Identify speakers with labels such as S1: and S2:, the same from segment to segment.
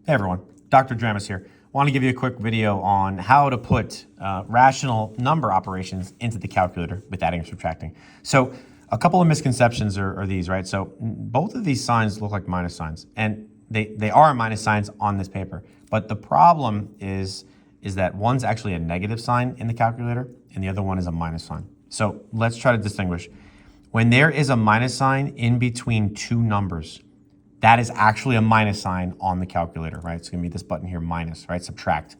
S1: Hey everyone, Dr. Dramis here. Want to give you a quick video on how to put rational number operations into the calculator with adding and subtracting. So a couple of misconceptions are these, right? So both of these signs look like minus signs, and they are minus signs on this paper. But the problem is that one's actually a negative sign in the calculator and the other one is a minus sign. So let's try to distinguish. When there is a minus sign in between two numbers, that is actually a minus sign on the calculator, right? It's gonna be this button here, minus, right? Subtract.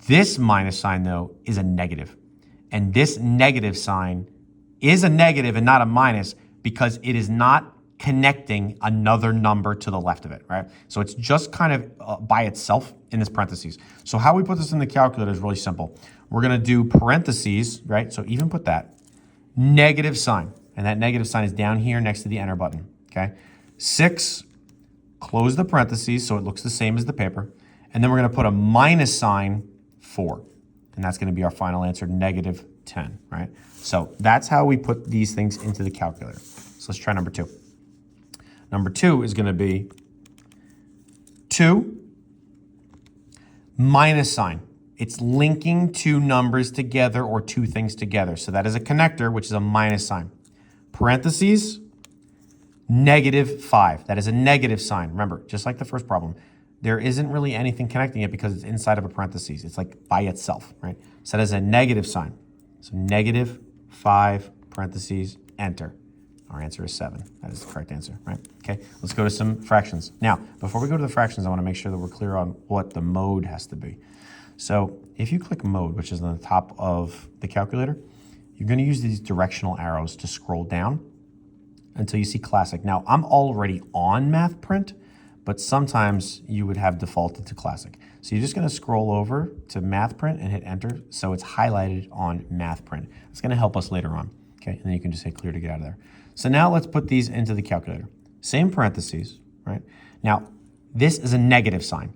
S1: This minus sign though is a negative. And this negative sign is a negative and not a minus because it is not connecting another number to the left of it, right? So it's just kind of by itself in this parentheses. So how we put this in the calculator is really simple. We're gonna do parentheses, right? So even put that, negative sign. And that negative sign is down here next to the enter button, okay? 6, close the parentheses so it looks the same as the paper. And then we're going to put a minus sign 4. And that's going to be our final answer, negative 10, right? So that's how we put these things into the calculator. So let's try number 2. Number 2 is going to be 2 minus sign. It's linking two numbers together or two things together. So that is a connector, which is a minus sign. Parentheses, negative 5. That is a negative sign. Remember, just like the first problem, there isn't really anything connecting it because it's inside of a parentheses. It's like by itself, right? So that is a negative sign. So negative 5, parentheses, enter. Our answer is 7. That is the correct answer, right? Okay, let's go to some fractions. Now, before we go to the fractions, I want to make sure that we're clear on what the mode has to be. So if you click mode, which is on the top of the calculator, you're going to use these directional arrows to scroll down until you see classic. Now, I'm already on math print, but sometimes you would have defaulted to classic. So you're just gonna scroll over to math print and hit enter, so it's highlighted on math print. It's gonna help us later on, okay? And then you can just hit clear to get out of there. So now let's put these into the calculator. Same parentheses, right? Now, this is a negative sign.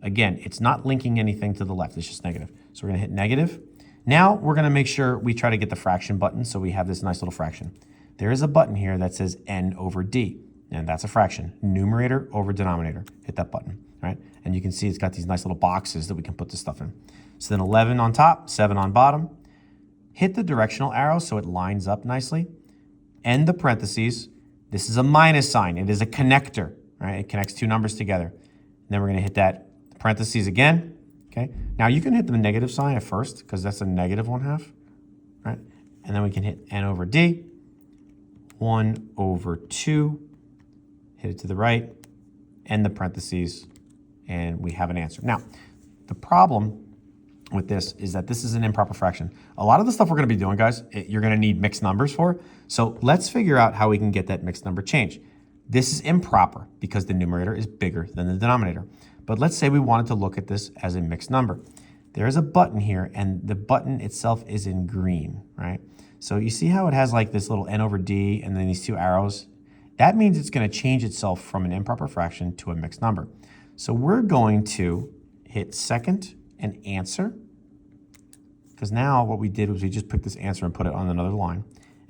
S1: Again, it's not linking anything to the left, it's just negative. So we're gonna hit negative. Now we're gonna make sure we try to get the fraction button so we have this nice little fraction. There is a button here that says n over d, and that's a fraction, numerator over denominator. Hit that button, right? And you can see it's got these nice little boxes that we can put this stuff in. So then 11 on top, 7 on bottom. Hit the directional arrow so it lines up nicely. End the parentheses. This is a minus sign. It is a connector, right? It connects two numbers together. And then we're gonna hit that parentheses again, okay? Now you can hit the negative sign at first because that's a negative 1/2, right? And then we can hit n over d. 1 over 2, hit it to the right, end the parentheses, and we have an answer. Now, the problem with this is that this is an improper fraction. A lot of the stuff we're gonna be doing, guys, you're gonna need mixed numbers for. So let's figure out how we can get that mixed number changed. This is improper because the numerator is bigger than the denominator. But let's say we wanted to look at this as a mixed number. There is a button here, and the button itself is in green, right? So you see how it has like this little n over d and then these two arrows? That means it's going to change itself from an improper fraction to a mixed number. So we're going to hit second and answer, because now what we did was we just picked this answer and put it on another line.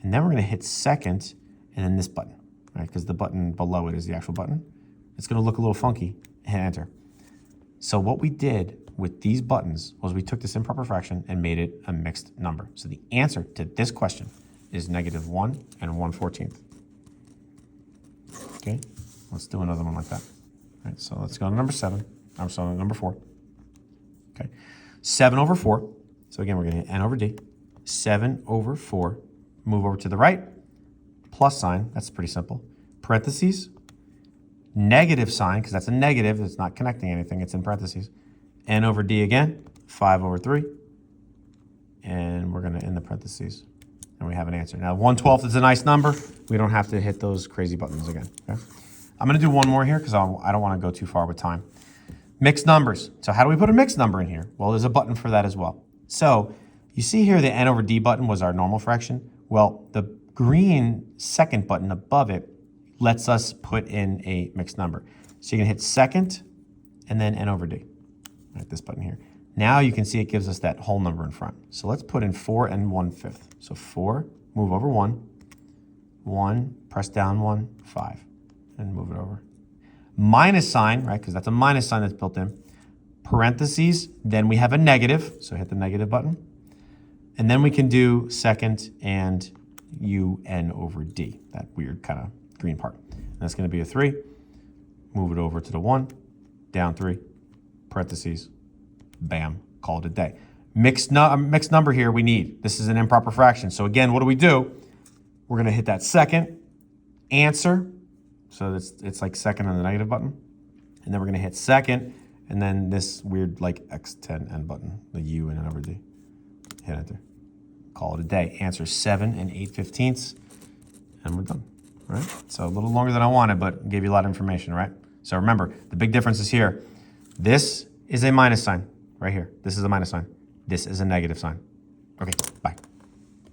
S1: And then we're going to hit second and then this button, right? Because the button below it is the actual button. It's going to look a little funky. Hit enter. So what we did with these buttons was we took this improper fraction and made it a mixed number. So the answer to this question is negative 1 and 1/14. Okay, let's do another one like that. All right, so let's go to number 7. I'm sorry, number 4. Okay, 7 over 4. So again, we're gonna hit n over d. 7 over 4. Move over to the right. Plus sign, that's pretty simple. Parentheses. Negative sign, because that's a negative, it's not connecting anything, it's in parentheses. N over d again, 5 over 3. And we're gonna end the parentheses. And we have an answer. Now 1/12 is a nice number. We don't have to hit those crazy buttons again, okay? I'm gonna do one more here because I don't wanna go too far with time. Mixed numbers. So how do we put a mixed number in here? Well, there's a button for that as well. So you see here the n over d button was our normal fraction. Well, the green second button above it lets us put in a mixed number. So you can hit second and then n over d. Right, this button here. Now you can see it gives us that whole number in front. So let's put in 4 and 1/5. So 4, move over 1, 1, press down 1, 5, and move it over. minus sign, right, because that's a minus sign that's built in, parentheses, then we have a negative, so hit the negative button. And then we can do second and UN over D, that weird kind of green part. And that's going to be a 3. Move it over to the 1, down 3, parentheses, bam, call it a day. Mixed number here we need. This is an improper fraction. So again, what do? We're going to hit that second, answer. So it's like second on the negative button. And then we're going to hit second, and then this weird like X10N button, the U and N over D. Hit enter. Call it a day. Answer 7 8/15, and we're done. All right? So a little longer than I wanted, but gave you a lot of information, right? So remember, the big difference is here. This is a minus sign right here. This is a minus sign. This is a negative sign. Okay.